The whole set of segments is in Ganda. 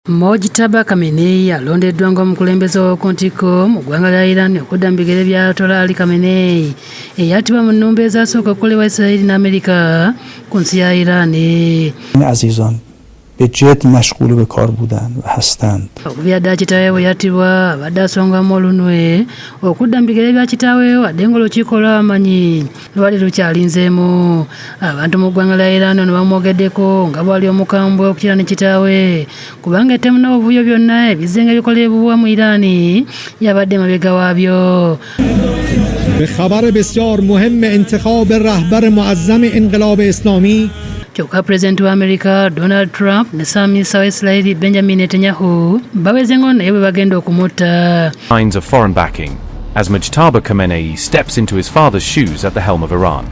Mojitaba Khamenei alondeddwa ng'omukulembeze w'okuntiko mu ggwanga lya Iran okudda mu bigere bya Ayatollah Ali Khamenei eyattibwa mu nnumba ezasooka okukolebwa Yisirayiri n'Amerika ku nsi ya Iran. عزیزان به جد مشغول به کار بودند و هستند. Okubyadde kitaawe bwe yattibwa abadde asongamu olunwe okudda mu bigere bya kitaawe wadde ng'olukiiko lw'abamanyi lwali lukyalinzeemu. Abantu mu ggwanga lya Iran ne bamwogeddeko nga bwali omukambwe okukira ne kitaawe kubanga ettemu n'obuvuyo byonna ebizenga bikolebwa mu Iran yabadde mabega waabyo. به خبر بسیار مهم انتخاب رهبر معظم انقلاب اسلامی kyokka pulezidenti wa Amerika Donald Trump ne Ssaabaminisita wa Yisirayiri Benjamin Netanyahu bawezengo naye bwe bagenda okumutta. Signs of foreign backing as Mujtaba Khamenei steps into his father's shoes at the helm of Iran.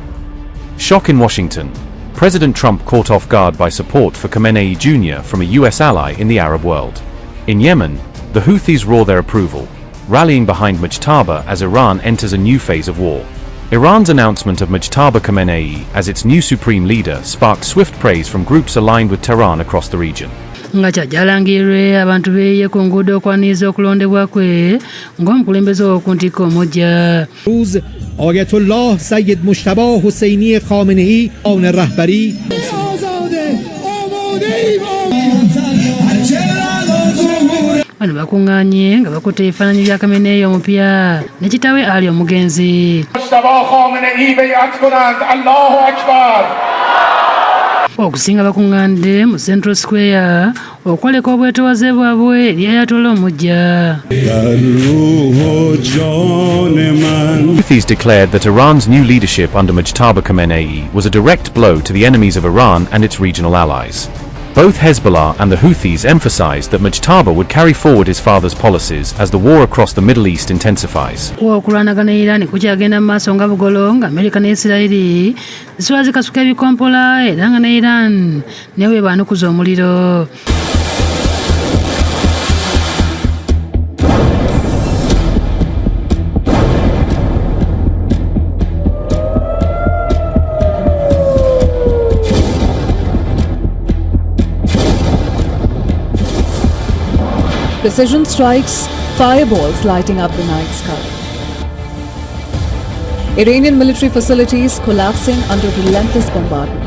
Shock in Washington. President Trump caught off guard by support for Khamenei Jr. from a US ally in the Arab world. In Yemen, the Houthis roar their approval, rallying behind Mujtaba as Iran enters a new phase of war. Iran's announcement of Mujtaba Khamenei as its new supreme leader sparked swift praise from groups aligned with Tehran across the region. Nga kyajjalangirwe abantu beeye ku nguudo okwaniriza okulondebwa kwe ng'omukulembeze w'okuntiko omujja. روز آیت الله سید مجتبی حسینی خامنه‌ای آن رهبری Bano bakuŋŋaanye nga bakutte ebifaananyi bya Khamenei omupya ne kitaawe Ali omugenzi. Okusinga bakuŋŋaanidde mu Central Square okwoleka obwetoowaze bwabwe eri Ayatollah omujja. Houthis declared that Iran's new leadership under Mujtaba Khamenei was a direct blow to the enemies of Iran and its regional allies. Both Hezbollah and the Houthis emphasized that Mujtaba would carry forward his father's policies as the war across the Middle East intensifies. Okulwanagana Iran kukyagenda mu maaso nga bugolo nga Amerika ne Yisirayiri zisula zikasuka ebikompola era nga ne Iran newe baanukuza omuliro. Precision strikes, fireballs lighting up the night sky. Iranian military facilities collapsing under relentless bombardment.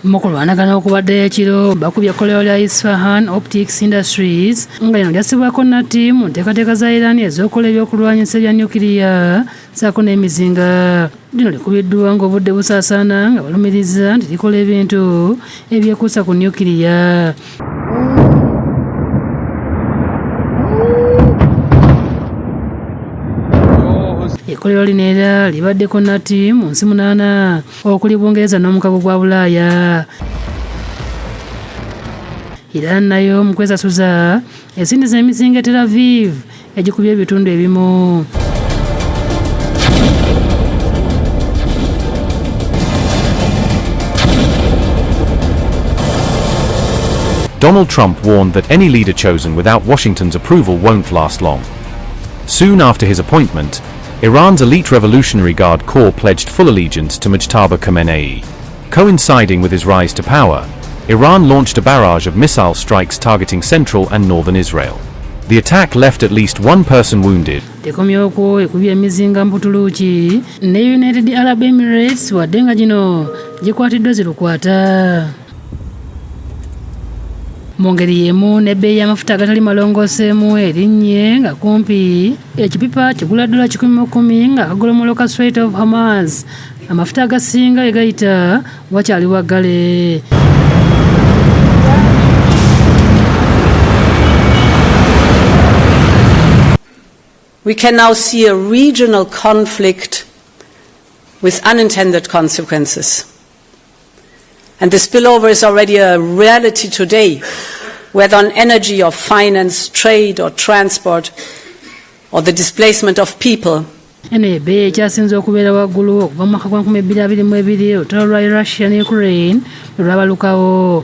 Mukulwanagana okubadde ekiro bakubye ekkolero lya Isfahan Optics Industries nga lino lyasibwako natti mu nteekateeka za Iran ez'okola ebyokulwanyisa ebya nyukiriya saako n'emizinga. Lino likubiddwa ng'obudde busaasaana nga balumiriza nti likola ebintu ebyekuusa ku nyukiriya. Ekkolero lino era libaddeko natti mu nsi 8 okuli Bungereza n'omukago gwa Bulaaya. Iran nayo mu kwesasuza esindiza emizinga e Tel Aviv egikubye ebitundu ebimu. Donald Trump warned that any leader chosen without Washington's approval won't last long. Soon after his appointment, Iran's elite Revolutionary Guard Corps pledged full allegiance to Mujtaba Khamenei. Coinciding with his rise to power, Iran launched a barrage of missile strikes targeting central and northern Israel. The attack left at least one person wounded. Tekomyoko ekubye emizinga mu Butuluki ne United Arab Emirates wadde nga gino gikwatiddwa zirukwata. Mu ngeri y'emu n'ebbeeyi y'amafuta agatali malongooseemu erinnye nga kumpi ekipipa kigula $10,000 nga kagolomoloka Strait of Hormuz. Amafuta agasinga we gayita wakyali waggale. We can now see a regional conflict with unintended consequences. And the spillover is already a reality today, whether on energy or finance, trade or transport, or the displacement of people. Eno ebbeeyi ekyasinze okubeera waggulu okuva mu mwaka gwa 2022 olutalo lwa Russia ne Ukraine lwe lwabalukawo.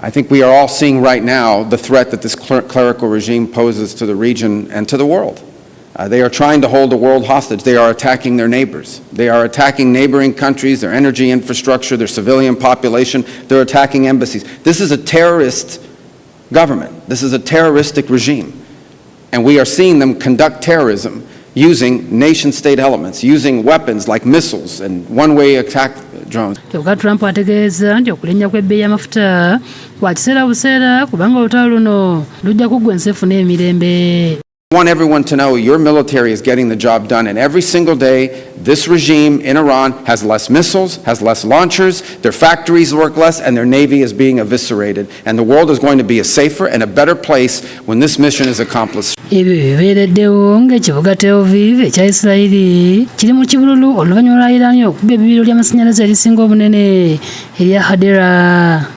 I think we are all seeing right now the threat that this clerical regime poses to the region and to the world. They are trying to hold the world hostage. They are attacking their neighbors. They are attacking neighboring countries, their energy infrastructure, their civilian population. They're attacking embassies. This is a terrorist government. This is a terroristic regime. And we are seeing them conduct terrorism using nation-state elements, using weapons like missiles and one-way attack drones. Kyokka Trump ategeeza nti okulinnya kw'ebbeeyi y'amafuta kwa kiseera buseera kubanga olutalo luno lujja kuggwa ensefu n'emirembe. I want everyone to know your military is getting the job done, and every single day this regime in Iran has less missiles, has less launchers, their factories work less, and their navy is being eviscerated. And the world is going to be a safer and a better place when this mission is accomplished. Ebyo bibeereddewo ng'ekibuga Tel Aviv ekya Yisirayiri kiri mu kibululu oluvannyuma lwa Iran okubba ebbibiro ly'amasannyalaze erisinga obunene erya Hadera.